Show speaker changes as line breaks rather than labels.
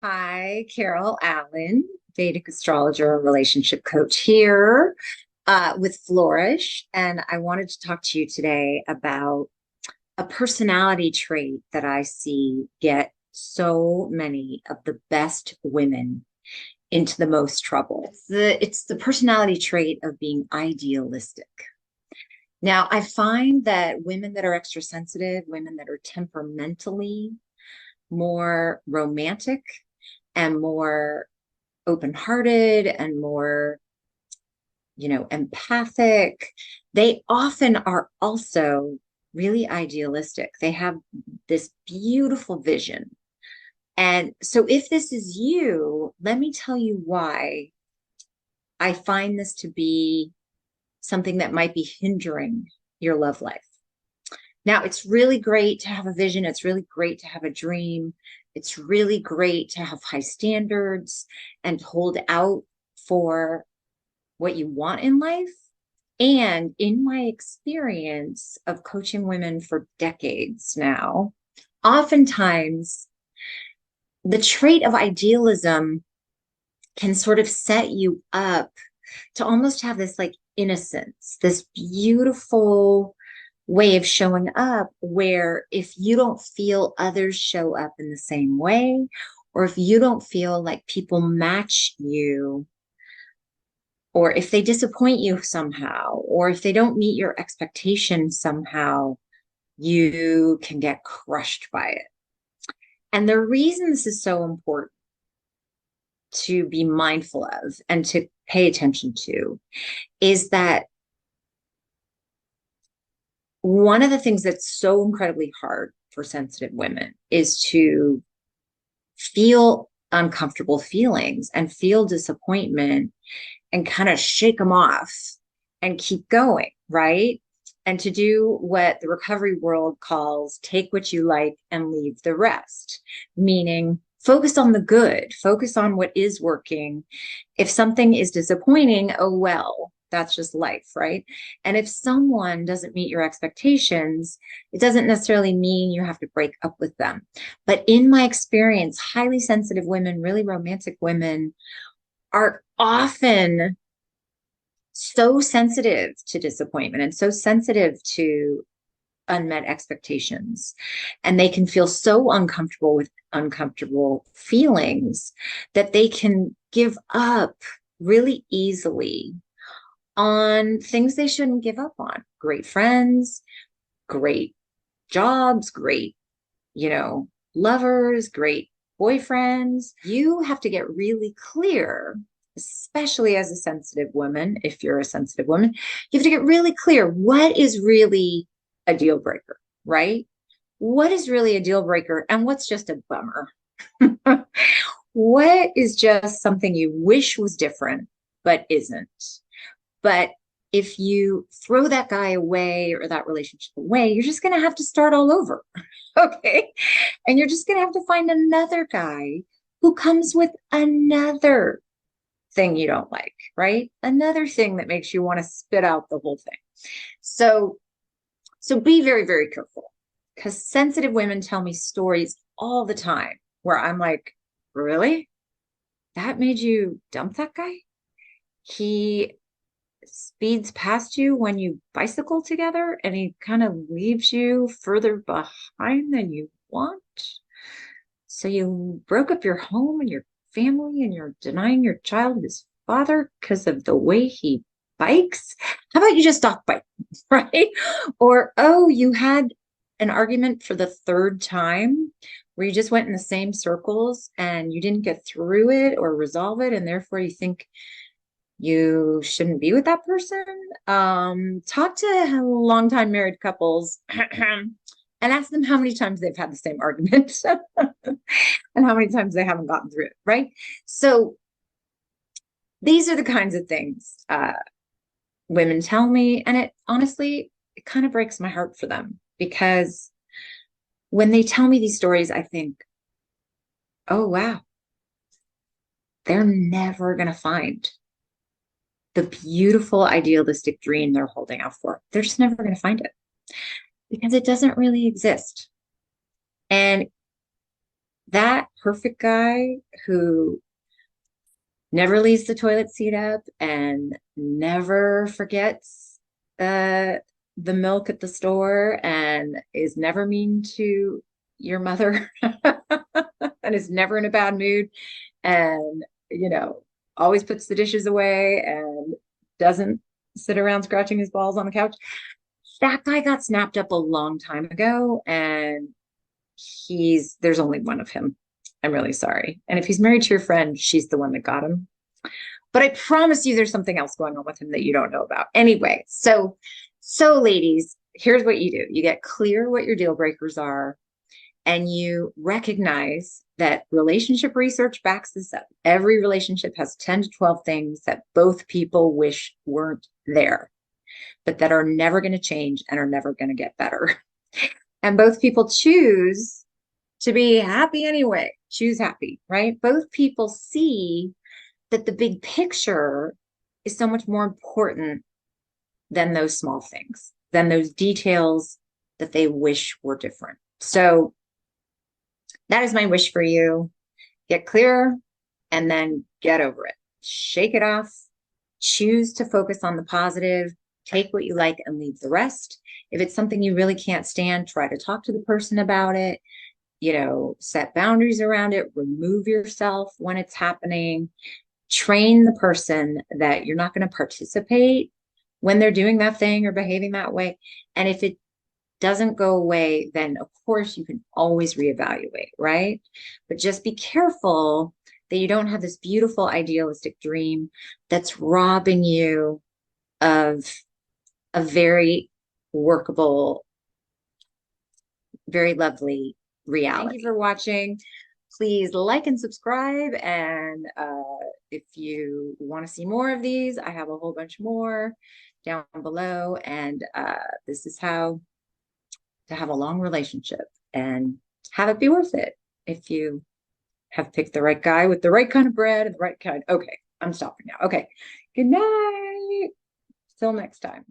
Hi, Carol Allen, Vedic Astrologer and Relationship Coach here with Flourish. And I wanted to talk to you today about a personality trait that I see get so many of the best women into the most trouble. It's the personality trait of being idealistic. Now, I find that women that are extra sensitive, women that are temperamentally more romantic, and more open-hearted and more, empathic. They often are also really idealistic. They have this beautiful vision. And so if this is you, let me tell you why I find this to be something that might be hindering your love life. Now, it's really great to have a vision. It's really great to have a dream. It's really great to have high standards and hold out for what you want in life. And in my experience of coaching women for decades now, oftentimes the trait of idealism can sort of set you up to almost have this like innocence, this beautiful way of showing up where if you don't feel others show up in the same way, or if you don't feel like people match you, or if they disappoint you somehow, or if they don't meet your expectations somehow, you can get crushed by it. And the reason this is so important to be mindful of and to pay attention to is that one of the things that's so incredibly hard for sensitive women is to feel uncomfortable feelings and feel disappointment and kind of shake them off and keep going, right? And to do what the recovery world calls take what you like and leave the rest, meaning focus on the good, focus on what is working. If something is disappointing, oh well, that's just life, right? And if someone doesn't meet your expectations, it doesn't necessarily mean you have to break up with them. But in my experience, highly sensitive women, really romantic women, are often so sensitive to disappointment and so sensitive to unmet expectations. And they can feel so uncomfortable with uncomfortable feelings that they can give up really easily on things they shouldn't give up on. Great friends, great jobs, great, lovers, great boyfriends. You have to get really clear, especially as a sensitive woman. If you're a sensitive woman, you have to get really clear what is really a deal breaker, right? What is really a deal breaker and what's just a bummer? What is just something you wish was different, but isn't? But if you throw that guy away or that relationship away, you're just going to have to start all over. Okay. And you're just going to have to find another guy who comes with another thing you don't like, right? Another thing that makes you want to spit out the whole thing. So be very, very careful, because sensitive women tell me stories all the time where I'm like, really? That made you dump that guy? He speeds past you when you bicycle together and he kind of leaves you further behind than you want. So you broke up your home and your family and you're denying your child his father because of the way he bikes. How about you just stop biking, right? Or, oh, you had an argument for the third time where you just went in the same circles and you didn't get through it or resolve it, and therefore you think you shouldn't be with that person. Talk to longtime married couples and ask them how many times they've had the same argument and how many times they haven't gotten through it, right? So these are the kinds of things women tell me, and it honestly, it kind of breaks my heart for them, because when they tell me these stories, I think, oh, wow, they're never going to find the beautiful idealistic dream they're holding out for. They're just never going to find it because it doesn't really exist. And that perfect guy who never leaves the toilet seat up and never forgets uh, the milk at the store and is never mean to your mother and is never in a bad mood and, always puts the dishes away and doesn't sit around scratching his balls on the couch. That guy got snapped up a long time ago, and there's only one of him. I'm really sorry. And if he's married to your friend, she's the one that got him. But I promise you there's something else going on with him that you don't know about. Anyway, so ladies, here's what you do. You get clear what your deal breakers are, and you recognize that relationship research backs this up. Every relationship has 10 to 12 things that both people wish weren't there, but that are never going to change and are never going to get better. And both people choose to be happy anyway. Choose happy, right? Both people see that the big picture is so much more important than those small things, than those details that they wish were different. So that is my wish for you. Get clear and then get over it. Shake it off. Choose to focus on the positive. Take what you like and leave the rest. If it's something you really can't stand, try to talk to the person about it. Set boundaries around it. Remove yourself when it's happening. Train the person that you're not going to participate when they're doing that thing or behaving that way. And if it doesn't go away, then of course you can always reevaluate, right? But just be careful that you don't have this beautiful idealistic dream that's robbing you of a very workable, very lovely reality. Thank you for watching. Please like and subscribe. And if you want to see more of these, I have a whole bunch more down below. And this is how to have a long relationship and have it be worth it if you have picked the right guy with the right kind of bread and the right kind. Okay, I'm stopping now. Okay, good night. Till next time.